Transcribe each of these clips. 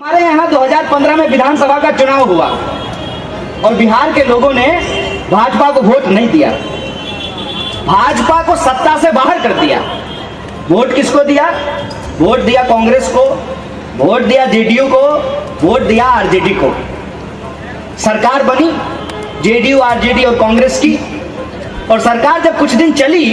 हमारे यहाँ 2015 में विधानसभा का चुनाव हुआ और बिहार के लोगों ने भाजपा को वोट नहीं दिया, भाजपा को सत्ता से बाहर कर दिया। वोट किसको दिया? वोट दिया कांग्रेस को, वोट दिया जेडीयू को, वोट दिया आरजेडी को। सरकार बनी जेडीयू, आरजेडी और कांग्रेस की। और सरकार जब कुछ दिन चली,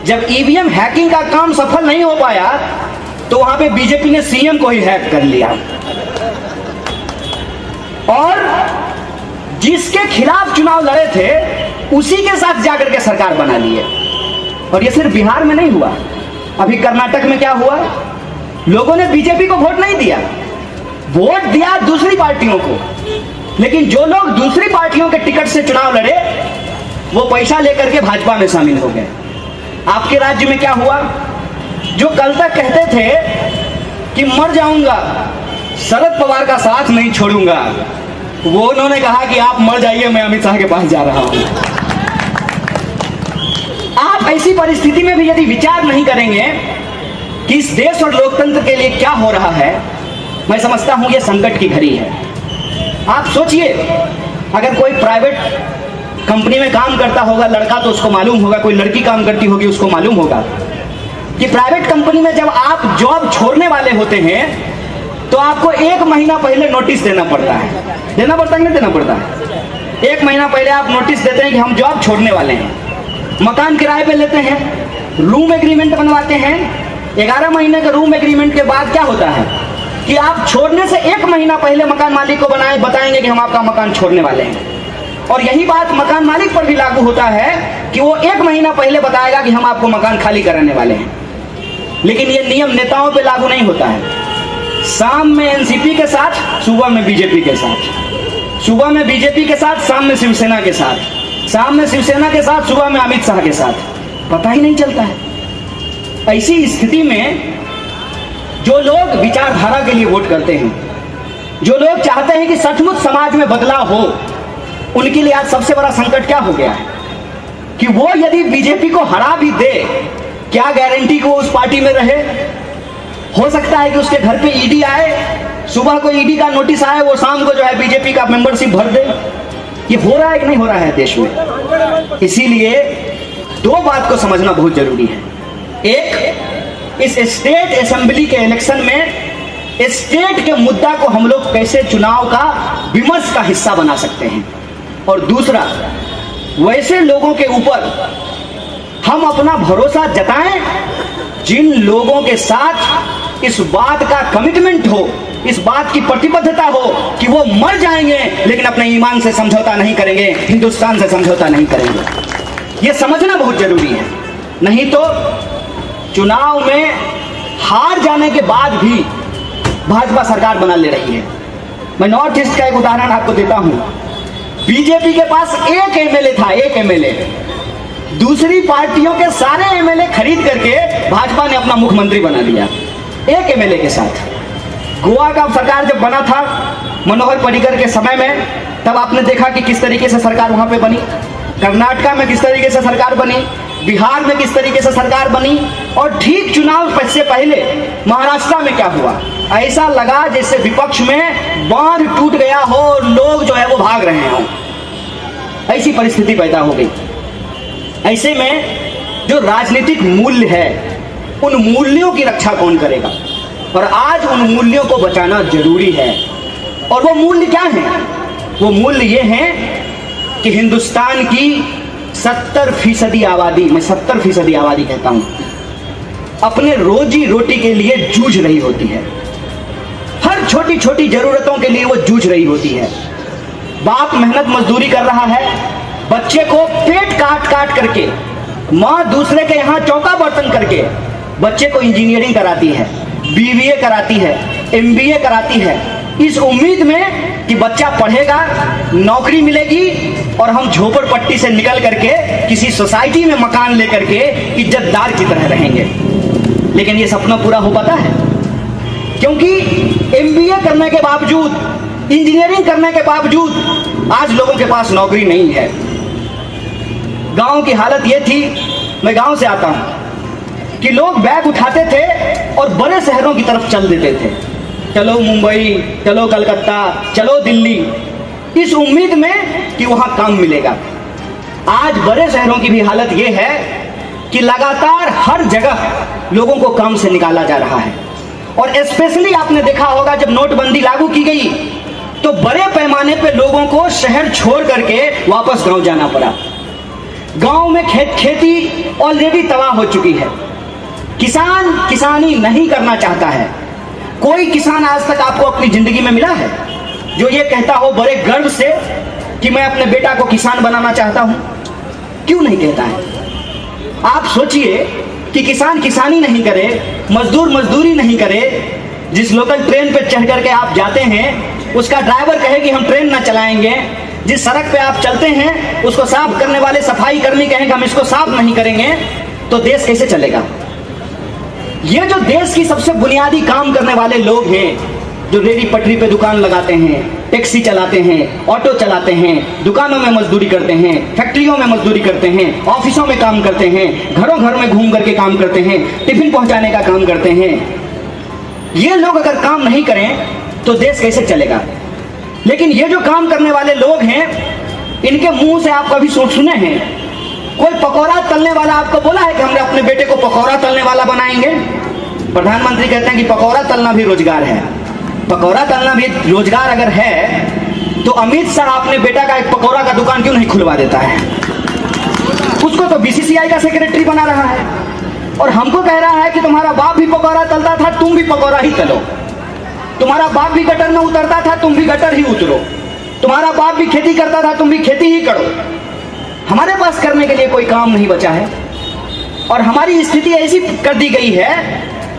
जब ईवीएम हैकिंग का काम सफल नहीं हो पाया, तो वहां पे बीजेपी ने सीएम को ही हैक कर लिया और जिसके खिलाफ चुनाव लड़े थे उसी के साथ जाकर के सरकार बना लिए। और ये सिर्फ बिहार में नहीं हुआ, अभी कर्नाटक में क्या हुआ? लोगों ने बीजेपी को वोट नहीं दिया, वोट दिया दूसरी पार्टियों को। लेकिन जो लोग दूसरी पार्टियों के टिकट से चुनाव लड़े, वो पैसा लेकर के भाजपा में शामिल हो गए। आपके राज्य में क्या हुआ? जो कल तक कहते थे कि मर जाऊंगा, शरद पवार का साथ नहीं छोड़ूंगा, वो उन्होंने कहा कि आप मर जाइए, मैं अमित शाह के पास जा रहा हूं। आप ऐसी परिस्थिति में भी यदि विचार नहीं करेंगे कि इस देश और लोकतंत्र के लिए क्या हो रहा है, मैं समझता हूं यह संकट की घड़ी है। आप सोचिए, अगर कोई प्राइवेट कंपनी में काम करता होगा लड़का, तो उसको मालूम होगा, कोई लड़की काम करती होगी उसको मालूम होगा कि प्राइवेट कंपनी में जब आप जॉब छोड़ने वाले होते हैं तो आपको 1 महीना पहले नोटिस देना पड़ता है। देना पड़ता है, नहीं देना पड़ता है? 1 महीना पहले आप नोटिस देते हैं कि हम जॉब छोड़ने वाले हैं। मकान किराए पे लेते हैं, रूम एग्रीमेंट बनवाते हैं। 11 महीने के रूम एग्रीमेंट के बाद क्या होता है कि आप छोड़ने से 1 महीना पहले मकान मालिक को बताएंगे कि हम आपका मकान छोड़ने वाले हैं। और यही बात मकान मालिक पर भी लागू होता है कि वो 1 महीना पहले बताएगा कि हम आपको मकान खाली कराने वाले हैं। लेकिन ये नियम नेताओं पे लागू नहीं होता है। शाम में एनसीपी के साथ, सुबह में बीजेपी के साथ, सुबह में बीजेपी के साथ, शाम में शिवसेना के साथ, शाम में शिवसेना के साथ, सुबह में अमित शाह के साथ, पता ही नहीं चलता है। ऐसी स्थिति में जो लोग विचारधारा के लिए वोट करते हैं, जो लोग चाहते हैं कि सचमुच समाज में बदलाव हो, उनके लिए आज सबसे बड़ा संकट क्या हो गया है कि वो यदि बीजेपी को हरा भी दे, क्या गारंटी को उस पार्टी में रहे? हो सकता है कि उसके घर पे ईडी आए, सुबह को ईडी का नोटिस आए, वो शाम को जो है बीजेपी का मेंबरशिप भर दे। ये हो रहा है कि नहीं हो रहा है देश में? इसीलिए 2 बात को समझना बहुत जरूरी है। एक, इस स्टेट असेंबली के इलेक्शन में स्टेट के मुद्दा को हम लोग कैसे चुनाव का विमर्श का हिस्सा बना सकते हैं, और दूसरा, वैसे लोगों के ऊपर हम अपना भरोसा जताएं जिन लोगों के साथ इस बात का कमिटमेंट हो, इस बात की प्रतिबद्धता हो कि वो मर जाएंगे लेकिन अपने ईमान से समझौता नहीं करेंगे, हिंदुस्तान से समझौता नहीं करेंगे। ये समझना बहुत जरूरी है। नहीं तो चुनाव में हार जाने के बाद भी भाजपा सरकार बना ले रही है। मैं नॉर्थ ईस्ट का एक उदाहरण आपको देता हूं। बीजेपी के पास 1 एमएलए था, 1 एमएलए। दूसरी पार्टियों के सारे एमएलए खरीद करके भाजपा ने अपना मुख्यमंत्री बना लिया 1 एमएलए के साथ। गोवा का सरकार जब बना था मनोहर पर्रिकर के समय में, तब आपने देखा कि किस तरीके से सरकार वहां पे बनी। कर्नाटक में किस तरीके से सरकार बनी, बिहार में किस तरीके से सरकार बनी, और ठीक चुनाव से पहले महाराष्ट्र में क्या हुआ? ऐसा लगा जैसे विपक्ष में बांध टूट गया हो और लोग जो है वो भाग रहे हों। ऐसी परिस्थिति पैदा हो गई। ऐसे में जो राजनीतिक मूल्य है, उन मूल्यों की रक्षा कौन करेगा? और आज उन मूल्यों को बचाना जरूरी है। और वो मूल्य क्या है? वो मूल्य ये है कि हिंदुस्तान की 70% आबादी, मैं 70% आबादी कहता हूं, अपने रोजी रोटी के लिए जूझ रही होती है। हर छोटी छोटी जरूरतों के लिए वो जूझ रही होती है। बाप मेहनत मजदूरी कर रहा है, बच्चे को पेट काट काट करके, माँ दूसरे के यहाँ चौका बर्तन करके बच्चे को इंजीनियरिंग कराती है, बीबीए कराती है, एमबीए कराती है, इस उम्मीद में कि बच्चा पढ़ेगा, नौकरी मिलेगी और हम झोपड़पट्टी से निकल करके किसी सोसाइटी में मकान लेकर के इज्जतदार की तरह रहेंगे। लेकिन ये सपना पूरा हो पाता है? क्योंकि एमबीए करने के बावजूद, इंजीनियरिंग करने के बावजूद आज लोगों के पास नौकरी नहीं है। गांव की हालत ये थी, मैं गांव से आता हूं, कि लोग बैग उठाते थे और बड़े शहरों की तरफ चल देते थे। चलो मुंबई, चलो कलकत्ता, चलो दिल्ली, इस उम्मीद में कि वहां काम मिलेगा। आज बड़े शहरों की भी हालत यह है कि लगातार हर जगह लोगों को काम से निकाला जा रहा है। और स्पेशली आपने देखा होगा जब नोटबंदी लागू की गई तो बड़े पैमाने पे लोगों को शहर छोड़ करके वापस गांव जाना पड़ा। गांव में खेती ऑलरेडी तबाह हो चुकी है। किसान किसानी नहीं करना चाहता है। कोई किसान आज तक आपको अपनी जिंदगी में मिला है जो ये कहता हो बड़े गर्व से कि मैं अपने बेटा को किसान बनाना चाहता हूं? क्यों नहीं कहता है? आप सोचिए कि किसान किसानी नहीं करे, मजदूर मजदूरी नहीं करे, जिस लोकल ट्रेन पे चढ़ करके आप जाते हैं उसका ड्राइवर कहे कि हम ट्रेन ना चलाएंगे, जिस सड़क पे आप चलते हैं उसको साफ करने वाले सफाई कर्मी कहेंगे हम इसको साफ नहीं करेंगे, तो देश कैसे चलेगा? ये जो देश की सबसे बुनियादी काम करने वाले लोग हैं, जो रेडी पटरी पे दुकान लगाते हैं, टैक्सी चलाते हैं, ऑटो चलाते हैं, दुकानों में मजदूरी करते हैं, फैक्ट्रियों में मजदूरी करते हैं, ऑफिसों में काम करते हैं, घरों घर में घूम करके काम करते हैं, टिफिन पहुंचाने का काम करते हैं, ये लोग अगर काम नहीं करें तो देश कैसे चलेगा? लेकिन ये जो काम करने वाले लोग हैं, इनके मुंह से आप कभी सुने हैं कोई पकौड़ा तलने वाला आपको बोला है कि हमने अपने बेटे को पकौड़ा तलने वाला बनाएंगे? प्रधानमंत्री कहते हैं कि पकौड़ा तलना भी रोजगार है। पकौड़ा तलना भी रोजगार अगर है तो अमित शाह अपने बेटा का एक पकौड़ा का दुकान क्यों नहीं खुलवा देता है? उसको तो बीसीसीआई का सेक्रेटरी बना रहा है और हमको कह रहा है कि तुम्हारा बाप भी पकौड़ा तलता था, तुम भी पकौड़ा ही तलो। तुम्हारा बाप भी गटर में उतरता था, तुम भी गटर ही उतरो। तुम्हारा बाप भी खेती करता था, तुम भी खेती ही करो। हमारे पास करने के लिए कोई काम नहीं बचा है और हमारी स्थिति ऐसी कर दी गई है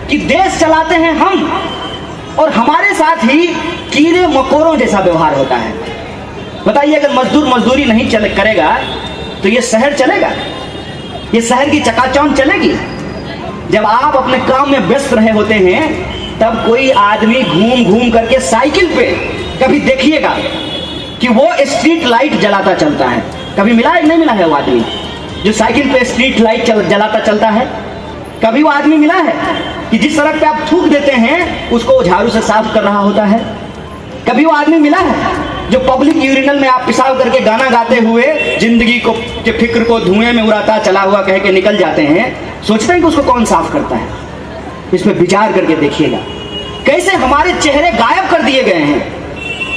कि देश चलाते हैं हम और हमारे साथ ही कीड़े मकोड़ों जैसा व्यवहार होता है। बताइए, अगर मजदूर मजदूरी नहीं करेगा तो ये शहर चलेगा? ये शहर की चकाचौंध चलेगी? जब आप अपने काम में व्यस्त रहे होते हैं तब कोई आदमी घूम घूम करके साइकिल पे कभी देखिएगा कि वो स्ट्रीट लाइट जलाता चलता है। कभी मिला है? नहीं मिला है वो आदमी जो साइकिल पे स्ट्रीट लाइट जलाता चलता है? कभी वो आदमी मिला है कि जिस सड़क पे आप थूक देते हैं उसको झाड़ू से साफ कर रहा होता है? कभी वो आदमी मिला है जो पब्लिक यूरिनल में आप पेशाब करके गाना गाते हुए जिंदगी को के फिक्र को धुएं में उड़ाता चला हुआ कह के निकल जाते हैं? सोचते हैं कि उसको कौन साफ करता है? इस पे विचार करके देखिएगा कैसे हमारे चेहरे गायब कर दिए गए हैं।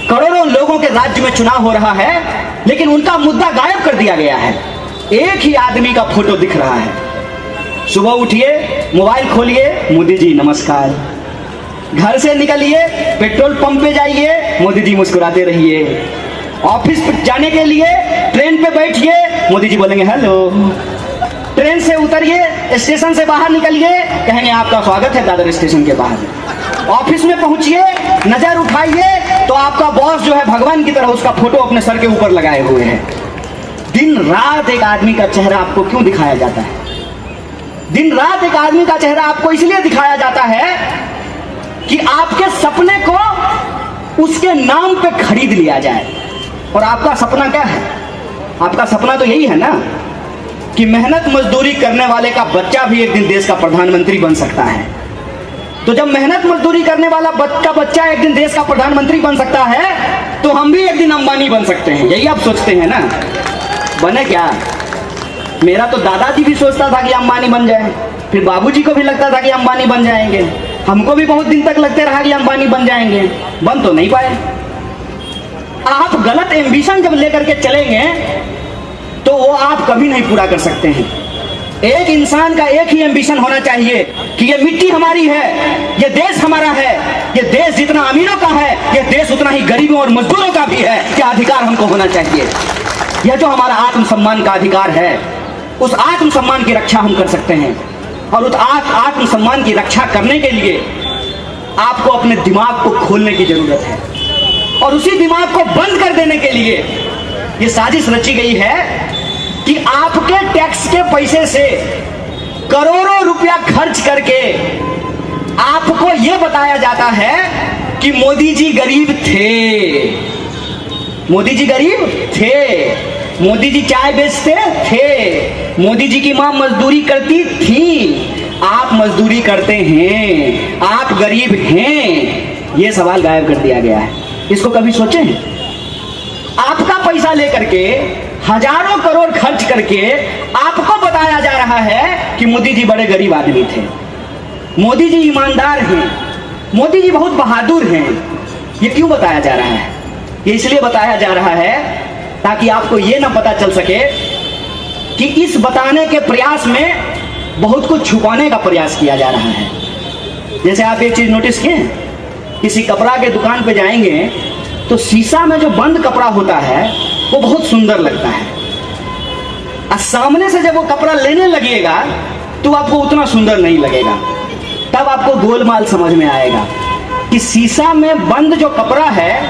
करोड़ों लोगों के राज्य में चुनाव हो रहा है लेकिन उनका मुद्दा गायब कर दिया गया है। एक ही आदमी का फोटो दिख रहा है। सुबह उठिए, मोबाइल खोलिए, मोदी जी नमस्कार। घर से निकलिए, पेट्रोल पंप पे जाइए, मोदी जी मुस्कुराते रहिए। ऑफिस पे जाने के लिए ट्रेन पे बैठिए, मोदी जी बोलेंगे हेलो। ट्रेन से उतरिए, स्टेशन से बाहर निकलिए, कहेंगे आपका स्वागत है दादर स्टेशन के बाहर। ऑफिस में पहुंचिए, नजर उठाइए तो आपका बॉस जो है भगवान की तरह उसका फोटो अपने सर के ऊपर लगाए हुए है। दिन रात एक आदमी का चेहरा आपको क्यों दिखाया जाता है? दिन रात एक आदमी का चेहरा आपको इसलिए दिखाया जाता है कि आपके सपने को उसके नाम पे खरीद लिया जाए। और आपका सपना क्या है? आपका सपना तो यही है ना कि मेहनत मजदूरी करने वाले का बच्चा भी एक दिन देश का प्रधानमंत्री बन सकता है। तो जब मेहनत मजदूरी करने वाला बच्चा एक दिन देश का प्रधानमंत्री बन सकता है तो हम भी एक दिन अंबानी बन सकते हैं। यही आप सोचते हैं ना? बने क्या? मेरा तो दादाजी भी सोचता था कि अंबानी बन जाए, फिर बाबूजी को भी लगता था कि अंबानी बन जाएंगे, हमको भी बहुत दिन तक लगते रहा कि अंबानी बन जाएंगे, बन तो नहीं पाए। आप गलत एम्बिशन जब लेकर के चलेंगे तो वो आप कभी नहीं पूरा कर सकते हैं। एक इंसान का एक ही एम्बिशन होना चाहिए कि ये मिट्टी हमारी है, ये देश हमारा है, ये देश जितना अमीरों का है ये देश उतना ही गरीबों और मजदूरों का भी है। क्या अधिकार हमको होना चाहिए? यह जो हमारा आत्मसम्मान का अधिकार है, उस आत्मसम्मान की रक्षा हम कर सकते हैं। और उस आत्मसम्मान की रक्षा करने के लिए आपको अपने दिमाग को खोलने की जरूरत है और उसी दिमाग को बंद कर देने के लिए ये साजिश रची गई है कि आपके टैक्स के पैसे से करोड़ों रुपया खर्च करके आपको यह बताया जाता है कि मोदी जी गरीब थे, मोदी जी गरीब थे, मोदी जी चाय बेचते थे, मोदी जी की मां मजदूरी करती थी। आप मजदूरी करते हैं, आप गरीब हैं, ये सवाल गायब कर दिया गया है। इसको कभी सोचे हैं? आपका पैसा लेकर के हजारों करोड़ खर्च करके आपको बताया जा रहा है कि मोदी जी बड़े गरीब आदमी थे, मोदी जी ईमानदार हैं, मोदी जी बहुत बहादुर हैं। ये क्यों बताया जा रहा है? ये इसलिए बताया जा रहा है ताकि आपको ये ना पता चल सके कि इस बताने के प्रयास में बहुत कुछ छुपाने का प्रयास किया जा रहा है। जैसे आप एक चीज नोटिस किए, किसी कपड़ा के दुकान पे जाएंगे तो शीशा में जो बंद कपड़ा होता है वो बहुत सुंदर लगता है, और सामने से जब वो कपड़ा लेने लगेगा तो आपको उतना सुंदर नहीं लगेगा। तब आपको गोलमाल समझ में आएगा कि शीशा में बंद जो कपड़ा है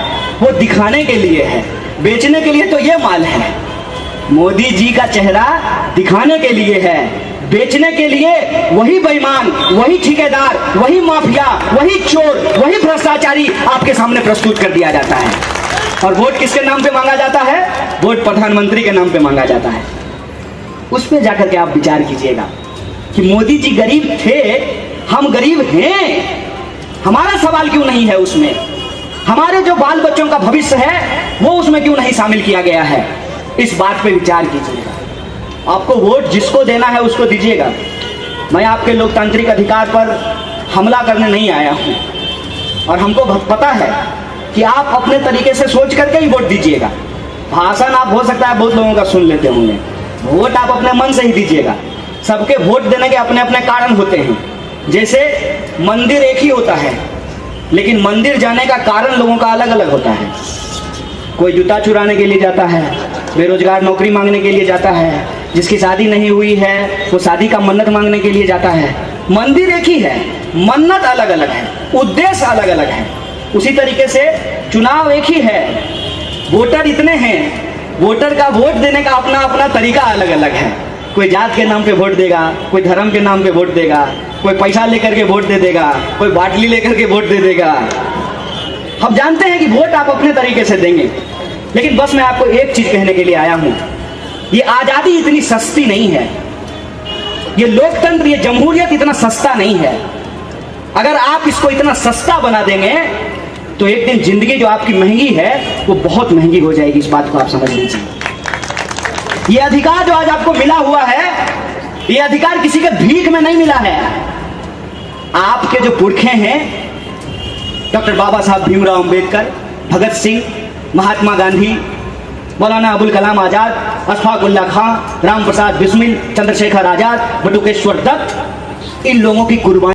वो दिखाने के लिए है, बेचने के लिए तो ये माल है। मोदी जी का चेहरा दिखाने के लिए है, बेचने के लिए वही बेईमान, वही ठेकेदार, वही माफिया, वही चोर, वही भ्रष्टाचारी आपके सामने प्रस्तुत कर दिया जाता है। और वोट किसके नाम पे मांगा जाता है? वोट प्रधानमंत्री के नाम पे मांगा जाता है। उस पे जाकर के आप विचार कीजिएगा कि मोदी जी गरीब थे, हम गरीब हैं, हमारा सवाल क्यों नहीं है उसमें? हमारे जो बाल बच्चों का भविष्य है वो उसमें क्यों नहीं शामिल किया गया है? इस बात पे विचार कीजिएगा। आपको वोट जिसको देना है उसको दीजिएगा। मैं आपके लोकतांत्रिक अधिकार पर हमला करने नहीं आया हूं, और हमको पता है कि आप अपने तरीके से सोच करके ही वोट दीजिएगा। भाषण आप हो सकता है बहुत लोगों का सुन लेते होंगे, वोट आप अपने मन से ही दीजिएगा। सबके वोट देने के अपने अपने कारण होते हैं। जैसे मंदिर एक ही होता है, लेकिन मंदिर जाने का कारण लोगों का अलग अलग होता है। कोई जूता चुराने के लिए जाता है, बेरोजगार नौकरी मांगने के लिए जाता है, जिसकी शादी नहीं हुई है वो शादी का मन्नत मांगने के लिए जाता है। मंदिर एक ही है, मन्नत अलग अलग है, उद्देश्य अलग अलग है। उसी तरीके से चुनाव एक ही है, वोटर इतने हैं, वोटर का वोट देने का अपना अपना तरीका अलग अलग है। कोई जात के नाम पे वोट देगा, कोई धर्म के नाम पे वोट देगा, कोई पैसा लेकर के वोट दे देगा, कोई बाटली लेकर के वोट दे देगा। हम जानते हैं कि वोट आप अपने तरीके से देंगे, लेकिन बस मैं आपको एक चीज कहने के लिए आया हूं, ये आजादी इतनी सस्ती नहीं है, ये लोकतंत्र, ये जमहूरियत इतना सस्ता नहीं है। अगर आप इसको इतना सस्ता बना देंगे तो एक दिन जिंदगी जो आपकी महंगी है वो बहुत महंगी हो जाएगी। इस बात को आप समझ लीजिए। ये अधिकार जो आज आपको मिला हुआ है, ये अधिकार किसी के भीख में नहीं मिला है। आपके जो पुरखे हैं, डॉक्टर बाबा साहब भीमराव अंबेडकर, भगत सिंह, महात्मा गांधी, मौलाना अबुल कलाम आजाद, अशफाक उल्लाह खां, राम प्रसाद बिस्मिल, चंद्रशेखर आजाद, बटुकेश्वर दत्त, इन लोगों की कुर्बानी